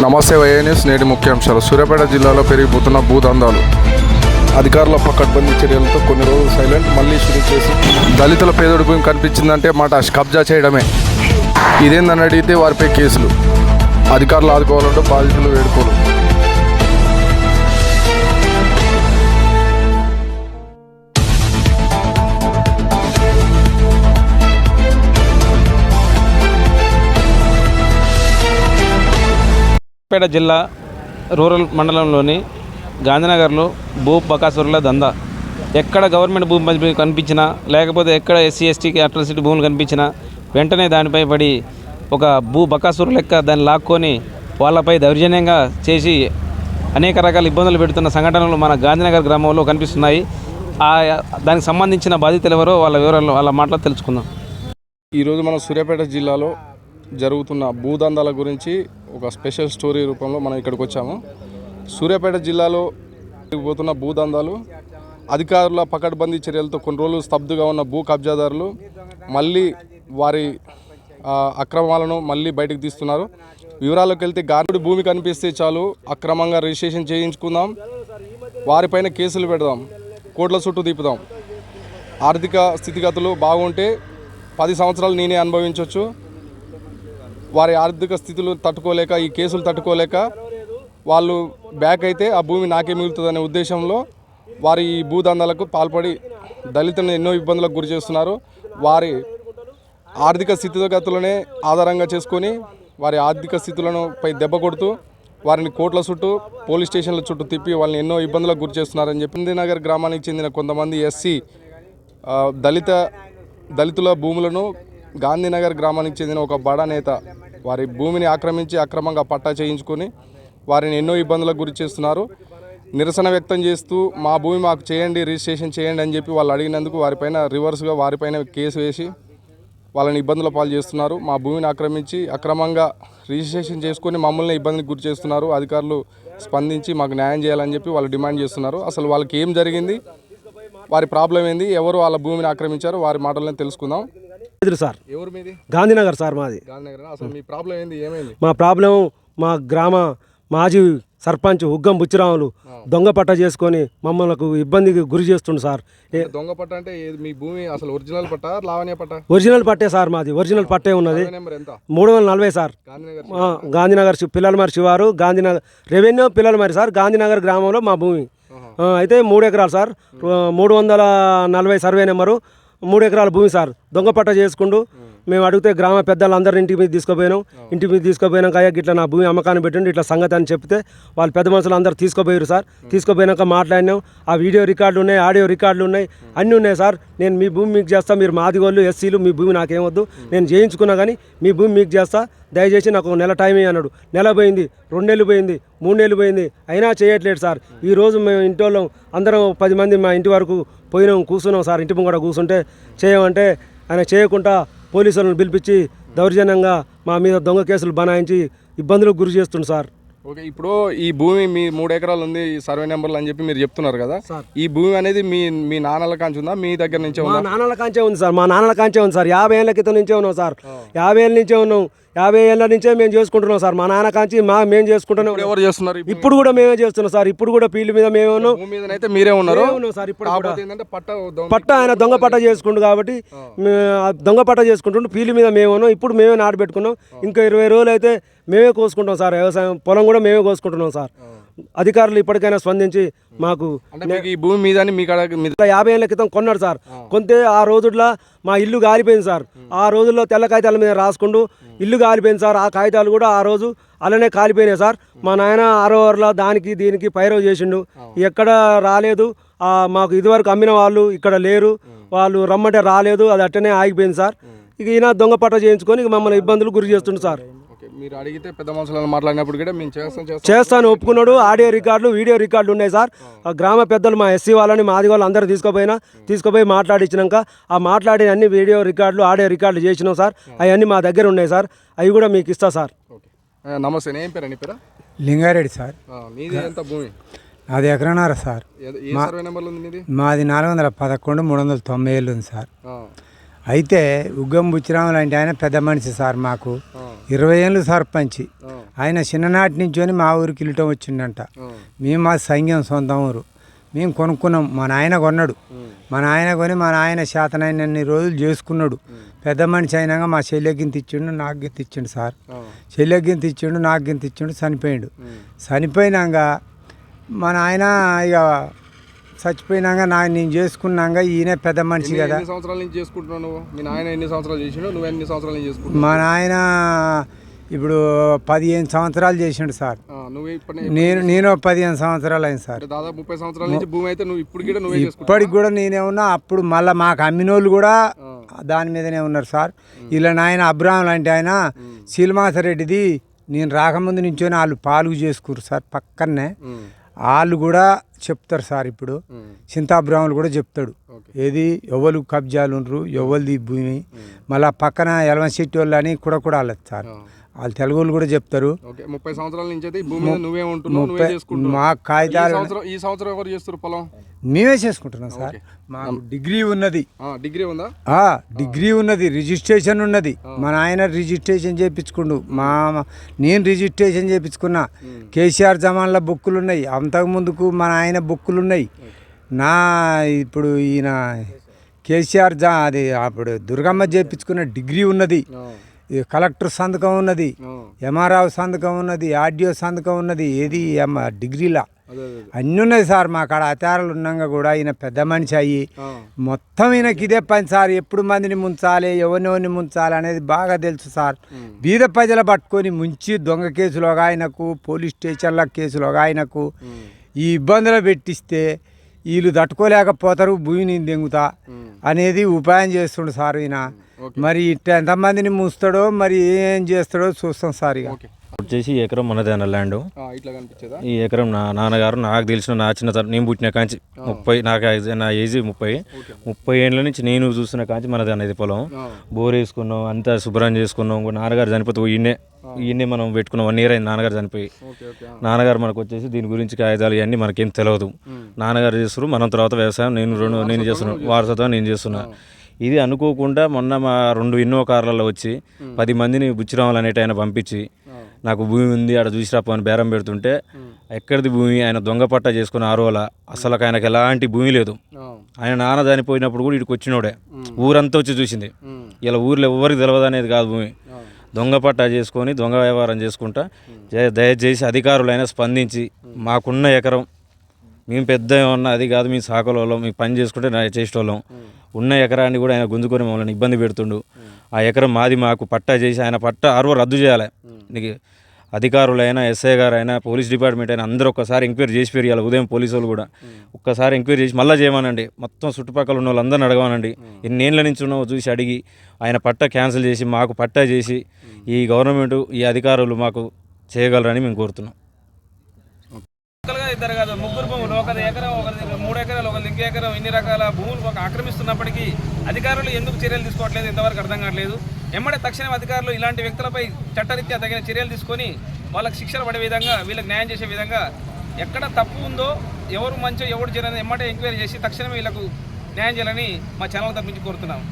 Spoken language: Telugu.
నమస్తే వైఎన్ఎస్ నేటి ముఖ్యాంశాలు. సూర్యాపేట జిల్లాలో పెరిగిపోతున్న భూదందాలు. అధికారుల పకడ్బందీ చర్యలతో కొన్ని రోజులు సైలెంట్, మళ్ళీ షురూ చేసి దళితుల పేదోడి భూమి కనిపించిందంటే మాట కబ్జా చేయడమే. ఇదేందని అడిగితే వారిపై కేసులు. అధికారులు ఆదుకోవాలంటే బాధితులు వేడుకోలు. సూర్యాపేట జిల్లా రూరల్ మండలంలోని గాంధీనగర్లో భూ బకాసురుల దందా. ఎక్కడ గవర్నమెంట్ భూమి కనిపించినా, లేకపోతే ఎక్కడ ఎస్సీ ఎస్టీకి అట్రాసిటీ భూములు కనిపించినా వెంటనే దానిపై పడి ఒక భూ బకాసురు లెక్క దాన్ని లాక్కొని వాళ్ళపై దౌర్జన్యంగా చేసి అనేక రకాల ఇబ్బందులు పెడుతున్న సంఘటనలు మన గాంధీనగర్ గ్రామంలో కనిపిస్తున్నాయి. దానికి సంబంధించిన బాధితులు ఎవరో వాళ్ళ వివరాలు వాళ్ళ మాటలు తెలుసుకుందాం. ఈరోజు మన సూర్యాపేట జిల్లాలో జరుగుతున్న భూదందాల గురించి ఒక స్పెషల్ స్టోరీ రూపంలో మనం ఇక్కడికి వచ్చాము. సూర్యాపేట జిల్లాలో పోతున్న భూదందాలు, అధికారుల పకడ్బందీ చర్యలతో కొన్ని రోజులు స్తబ్దుగా ఉన్న భూ కబ్జాదారులు మళ్ళీ వారి అక్రమాలను మళ్ళీ బయటకు తీస్తున్నారు. వివరాల్లోకి వెళ్తే, గార్డు భూమి కనిపిస్తే చాలు అక్రమంగా రిజిస్ట్రేషన్ చేయించుకుందాం, వారిపైన కేసులు పెడదాం, కోట్ల చుట్టూ తిప్పుదాం, ఆర్థిక స్థితిగతులు బాగుంటే 10 సంవత్సరాలు నేనే అనుభవించవచ్చు, వారి ఆర్థిక స్థితులు తట్టుకోలేక, ఈ కేసులు తట్టుకోలేక వాళ్ళు బ్యాక్ అయితే ఆ భూమి నాకే మిగులుతుందనే ఉద్దేశంలో వారి ఈ భూదందాలకు పాల్పడి దళితులను ఎన్నో ఇబ్బందులకు గురి చేస్తున్నారు. వారి ఆర్థిక స్థితిగతులనే ఆధారంగా చేసుకొని వారి ఆర్థిక స్థితులను పై దెబ్బ కొడుతూ వారిని కోట్ల చుట్టూ, పోలీస్ స్టేషన్ల చుట్టూ తిప్పి వాళ్ళని ఎన్నో ఇబ్బందులకు గురి చేస్తున్నారని చెప్పి గాంధీనగర్ గ్రామానికి చెందిన కొంతమంది ఎస్సీ దళితుల భూములను గాంధీనగర్ గ్రామానికి చెందిన ఒక బడా నేత వారి భూమిని ఆక్రమించి అక్రమంగా పట్టా చేయించుకొని వారిని ఎన్నో ఇబ్బందులకు గురి చేస్తున్నారు. నిరసన వ్యక్తం చేస్తూ మా భూమి మాకు చేయండి, రిజిస్ట్రేషన్ చేయండి అని చెప్పి వాళ్ళు అడిగినందుకు వారిపైన రివర్స్గా వారిపైన కేసు వేసి వాళ్ళని ఇబ్బందుల పాలు చేస్తున్నారు. మా భూమిని ఆక్రమించి అక్రమంగా రిజిస్ట్రేషన్ చేసుకొని మమ్మల్ని ఇబ్బందికి గురి చేస్తున్నారు. అధికారులు స్పందించి మాకు న్యాయం చేయాలని చెప్పి వాళ్ళు డిమాండ్ చేస్తున్నారు. అసలు వాళ్ళకి ఏం జరిగింది, వారి ప్రాబ్లం ఏంది, ఎవరు వాళ్ళ భూమిని ఆక్రమించారు, వారి మాటలను తెలుసుకుందాం. సార్, ఎవరు మీది? గాంధీనగర్ సార్ మాది. గాంధీనగర్. అసలు మీ ప్రాబ్లం ఏంది, ఏమైంది? మా ప్రాబ్లం, మా గ్రామ మాజీ సర్పంచ్ ఉగ్గం బుచ్చిరాములు దొంగ పట్ట చేసుకొని మమ్మల్ని ఇబ్బందికి గురి చేస్తుండు సార్. దొంగ పట్ట అంటే మీ భూమి అసలు ఒరిజినల్ పట్ట, లావణ్య పట్ట? ఒరిజినల్ పట్టే సార్, మాది ఒరిజినల్ పట్టే ఉన్నది. 340 సార్. గాంధీనగర్ పిల్లల మరి శివారు, గాంధీనగర్ రెవెన్యూ పిల్లల మరి సార్, గాంధీనగర్ గ్రామంలో మా భూమి. అయితే 3 ఎకరాలు సార్, 340 సర్వే నెంబరు, 3 ఎకరాల భూమి సార్. దొంగ పట్ట చేసుకుంటూ మేము అడిగితే గ్రామ పెద్దలందరినీ ఇంటి మీద తీసుకుపోయినాం. ఇంటి మీద తీసుకుపోయినాక అయ్యా ఇట్లా నా భూమి అమ్మకాన్ని పెట్టండి ఇట్లా సంగతి అని చెప్తే వాళ్ళు పెద్ద మనుషులు అందరూ తీసుకుపోయారు సార్. తీసుకుపోయినాక మాట్లాడినాం. ఆ వీడియో రికార్డులు ఉన్నాయి, ఆడియో రికార్డులు ఉన్నాయి, అన్నీ ఉన్నాయి సార్. నేను మీ భూమి మీకు చేస్తా, మీరు మాదిగోళ్ళు ఎస్సీలు, మీ భూమి నాకేమొద్దు, నేను చేయించుకున్నా కానీ మీ భూమి మీకు చేస్తా, దయచేసి నాకు 1 నెల టైం అన్నాడు. నెల పోయింది, 2 నెలలు పోయింది, 3 నెలలు పోయింది, అయినా చేయట్లేదు సార్. ఈరోజు మేము ఇంటి వాళ్ళం అందరం 10 మంది మా ఇంటి వరకు పోయినాం, కూర్చున్నాం సార్. ఇంటి ముంగట కూర్చుంటే చేయమంటే ఆయన చేయకుండా పోలీసులను పిలిపించి దౌర్జన్యంగా మా మీద దొంగ కేసులు బనాయించి ఇబ్బందులకు గురి చేస్తుంది సార్. ఓకే, ఇప్పుడు ఈ భూమి మీ 3 ఎకరాలు ఉంది, ఈ సర్వే నెంబర్లు అని చెప్పి మీరు చెప్తున్నారు కదా, ఈ భూమి అనేది మీ నాన్నల కాంచి ఉందా, మీ దగ్గర నుంచే ఉందా? మా నాన్నల కాంచే ఉంది సార్, మా నాన్నల కాంచే ఉంది సార్. 50 ఏళ్ళ క్రితం నుంచే ఉన్నాం సార్, 50 ఏళ్ళ నుంచే ఉన్నాం. 50 ఏళ్ళ నుంచే మేము చేసుకుంటున్నాం సార్. మా నాన్న కాంచి మేము చేసుకుంటున్నాం. ఎవరు చేస్తున్నారు ఇప్పుడు కూడా మేమే చేస్తున్నాం సార్. ఇప్పుడు కూడా ఫీల్డ్ మీద మేమే ఉన్నాం. భూమి మీద అయితే మీరే ఉన్నారు సార్. ఇప్పుడు పట్ట ఆయన దొంగ పట్ట చేసుకుంటు కాబట్టి దొంగ పట్ట చేసుకుంటుండు, ఫీల్డ్ మీద మేము ఉన్నాం. ఇప్పుడు మేమే నాటు పెట్టుకున్నాం. ఇంకా 20 రోజులు అయితే మేమే కోసుకుంటాం సార్. వ్యవసాయం పొలం కూడా మేమే కోసుకుంటున్నాం సార్. అధికారులు ఇప్పటికైనా స్పందించి మాకు ఈ భూమి మీద 50 ఏళ్ళ క్రితం కొన్నాడు సార్. కొంతే ఆ రోజుల్లో మా ఇల్లు కాలిపోయింది సార్. ఆ రోజుల్లో తెల్ల కాగితాల మీద రాసుకుంటూ ఇల్లు కాలిపోయింది సార్. ఆ కాగితాలు కూడా ఆ రోజు అలానే కాలిపోయినాయి సార్. మా నాయన 6 ఓవర్ల దానికి దీనికి పైరవ్ చేసిండు, ఎక్కడ రాలేదు. మాకు ఇదివరకు అమ్మిన వాళ్ళు ఇక్కడ లేరు, వాళ్ళు రమ్మంటే రాలేదు, అది అట్టనే ఆగిపోయింది సార్. ఇక ఈయన దొంగ పట్ట చేయించుకొని మమ్మల్ని ఇబ్బందులు గురి చేస్తుండు సార్. మీరు అడిగితే పెద్ద మనుషులను మాట్లాడినప్పుడు కూడా మేము చేస్తాను ఒప్పుకున్నాడు. ఆడియో రికార్డులు, వీడియో రికార్డులు ఉన్నాయి సార్. ఆ గ్రామ పెద్దలు మా ఎస్సీ వాళ్ళని, మాది వాళ్ళు అందరూ తీసుకుపోయి మాట్లాడించినాక ఆ మాట్లాడిన అన్ని వీడియో రికార్డులు, ఆడియో రికార్డులు చేసినాం సార్. అవన్నీ మా దగ్గర ఉన్నాయి సార్. అవి కూడా మీకు ఇస్తా సార్. నమస్తే, ఏం పేరు? నీ పేరు? లింగారెడ్డి సార్. మీది ఎంత భూమి? నాది 1.5 ఎకరం సార్. మాది 411 390 ఏళ్ళు ఉంది సార్. అయితే ఉగ్గం బుచ్చిరాములు అంటే ఆయన పెద్ద మనిషి సార్. మాకు 20 ఏళ్ళు సర్పంచి. ఆయన చిన్ననాటి నుంచొని మా ఊరికి వెళ్ళటం వచ్చిండంట. మేము మా సంఘం సొంత ఊరు, మేము కొనుక్కున్నాం. మా నాయన కొన్నాడు, మా నాయన కొని మా నాయన శాతనైనన్ని రోజులు చేసుకున్నాడు. పెద్ద మనిషి అయినాక మా చెల్లెగింత ఇచ్చిండు, నాకు గింత ఇచ్చిండు సార్. చెల్లెగింత ఇచ్చిండు, నాకు గింత ఇచ్చిండు, చనిపోయిండు. చనిపోయినాక మా నాయన ఇక చచ్చిపోయినాక నేను చేసుకున్నాక ఈయన పెద్ద మనిషి కదా. ఎన్ని సంవత్సరాల నుంచి చేసుకుంటున్నావు నువ్వు? మీ నాయన ఎన్ని సంవత్సరాలు చేసిండు, నువ్వు ఎన్ని సంవత్సరాల నుంచి చేసుకుంటున్నావు? మా నాయన ఇప్పుడు 15 సంవత్సరాలు చేసిండు సార్. నువ్వు నేను 15 సంవత్సరాలు అయింది సార్. దాదాపు 30 సంవత్సరాల నుంచి భూమి అయితే నువ్వు ఇప్పుడు కూడా నువ్వే చేసుకుంటావు? ఇప్పటికి కూడా నేనే ఉన్నా. అప్పుడు మళ్ళీ మాకు అమ్మినోళ్ళు కూడా దాని మీదనే ఉన్నారు సార్. ఇలా నాయన అబ్రాహం లాంటి ఆయన శ్రీనివాసరెడ్డిది నేను రాకముందు నుంచొని వాళ్ళు పాలుగు చేసుకున్నారు సార్. పక్కనే వాళ్ళు కూడా చెప్తారు సార్. ఇప్పుడు చింతాబ్రాహ్మణులు కూడా చెప్తాడు ఏది ఎవరు కబ్జాలు ఉండరు, ఎవరిది భూమి. మళ్ళీ పక్కన ఎలవశెట్టి వాళ్ళు అని కూడా వాళ్ళది సార్. వాళ్ళు తెలుగు వాళ్ళు కూడా చెప్తారు. 30 సంవత్సరాల నుంచి అయితే భూమి మీద నువ్వే ఉంటున్నావు, నువ్వే చేసుకుంటున్నావు. మా కాగితాలు ఈ సంవత్సరం ఎవరు చేస్తారు పొలం? మేమే చేసుకుంటున్నాం సార్. మాకు డిగ్రీ ఉన్నది. డిగ్రీ ఉందా? డిగ్రీ ఉన్నది, రిజిస్ట్రేషన్ ఉన్నది. మా నాయన రిజిస్ట్రేషన్ చేయించుకుండు, నేను రిజిస్ట్రేషన్ చేయించుకున్నా. కేసీఆర్ జమాన్లో బుక్కులు ఉన్నాయి, అంతకుముందుకు మా నాయన బుక్కులు ఉన్నాయి. ఇప్పుడు ఈయన కేసీఆర్ అది అప్పుడు దుర్గమ్మ చేయించుకున్న డిగ్రీ ఉన్నది, కలెక్టర్ సంతకం ఉన్నది, ఎంఆర్ఓ సంతకం ఉన్నది, ఆర్డీఓ సంతకం ఉన్నది. ఏది డిగ్రీలా అన్నీ ఉన్నాయి సార్. మా కాడ ఆచారాలు ఉన్నాక కూడా ఈయన పెద్ద మనిషి అయ్యి మొత్తం ఈయనకి ఇదే పని సార్. ఎప్పుడు మందిని ముంచాలి, ఎవరిని ముంచాలి అనేది బాగా తెలుసు సార్. బీద ప్రజలు పట్టుకొని ముంచి దొంగ కేసులోగా ఆయనకు, పోలీస్ స్టేషన్ల కేసులోగా ఆయనకు ఈ ఇబ్బందులు పెట్టిస్తే వీళ్ళు తట్టుకోలేకపోతారు, భూమిని దెంగుతా అనేది ఉపాయం చేస్తుండు సార్ ఈయన. మరి ఇట్లా ఎంతమందిని మూస్తాడో మరి ఏం చేస్తాడో చూస్తాం సార్. ఇక వచ్చేసి ఈ ఎకరం మనదే అన్న ల్యాండ్. ఈ ఎకరం నాన్నగారు నాకు తెలిసిన నా చిన్న నేను పుట్టిన కాంచి 30 నా ఏజ్ 30 ఏళ్ళ నుంచి నేను చూస్తున్న కాంచి మనదే అన్నది పొలం. బోర్ వేసుకున్నాం, అంతా శుభ్రం చేసుకున్నాం. నాన్నగారు చనిపోతే ఈయన్నే మనం పెట్టుకున్నాం. 1 ఇయర్ అయింది నాన్నగారు చనిపోయి. నాన్నగారు మనకు వచ్చేసి దీని గురించి కాగితాలు ఇవన్నీ మనకేం తెలియదు. నాన్నగారు చేస్తారు, మనం తర్వాత వ్యవసాయం నేను చేస్తున్నాను, వారసత్వం నేను చేస్తున్నా. ఇది అనుకోకుండా మొన్న మా 2 ఇన్నో కార్లలో వచ్చి 10 మందిని బుచ్చిరాములు అనేటి ఆయన పంపించి నాకు భూమి ఉంది ఆడ చూసిరాపు అని బేరం పెడుతుంటే ఎక్కడిది భూమి, ఆయన దొంగ పట్టా చేసుకుని ఆరోల అసలు ఆయనకు ఎలాంటి భూమి లేదు. ఆయన నాన్న చనిపోయినప్పుడు కూడా ఇక్కడికి వచ్చినోడే, ఊరంతా వచ్చి చూసింది. ఇలా ఊర్లో ఎవరికి తెలియదు అనేది కాదు భూమి. దొంగ పట్టా చేసుకొని దొంగ వ్యవహారం చేసుకుంటా దయచేసి అధికారులైనా స్పందించి మాకున్న ఎకరం, మేము పెద్ద ఏమన్నా అది కాదు, మీ సాకలో మీ పని చేసుకుంటే చేసేటోళ్ళం, ఉన్న ఎకరాన్ని కూడా ఆయన గుంజుకొని మమ్మల్ని ఇబ్బంది పెడుతుండు. ఆ ఎకరం మాది, మాకు పట్టా చేసి ఆయన పట్టా రద్దు చేయాలి. నీకు అధికారులైనా, ఎస్ఐ గారు అయినా, పోలీస్ డిపార్ట్మెంట్ అయినా అందరూ ఒక్కసారి ఎంక్వైరీ చేసి పెరిగాలి. ఉదయం పోలీసు వాళ్ళు కూడా ఒక్కసారి ఎంక్వైరీ చేసి మళ్ళీ చేయమనండి. మొత్తం చుట్టుపక్కల ఉన్న వాళ్ళందరిని అడగమనండి. ఎన్నేళ్ళ నుంచి ఉన్నావో చూసి అడిగి ఆయన పట్టా క్యాన్సిల్ చేసి మాకు పట్టా చేసి ఈ గవర్నమెంట్, ఈ అధికారులు మాకు చేయగలరని మేము కోరుతున్నాం. ఇద్దరు కాదు, 3 భూములు, ఒకరి ఎకరం, ఒకరి 3 ఎకరాలు, ఒకరి ఇంక ఎకరం, ఇన్ని రకాల భూములు ఆక్రమిస్తున్నప్పటికీ అధికారులు ఎందుకు చర్యలు తీసుకోవట్లేదు ఇంతవరకు అర్థం కావట్లేదు. ఎమ్మడే తక్షణం అధికారులు ఇలాంటి వ్యక్తులపై చట్టరీత్యా తగిన చర్యలు తీసుకొని వాళ్ళకి శిక్షలు పడే విధంగా, వీళ్ళకి న్యాయం చేసే విధంగా, ఎక్కడ తప్పు ఉందో, ఎవరు మంచో ఎవరు చేయని ఎమ్మడే ఎంక్వైరీ చేసి తక్షణమే వీళ్ళకు న్యాయం చేయాలని మా ఛానల్ తరఫు నుంచి కోరుతున్నాం.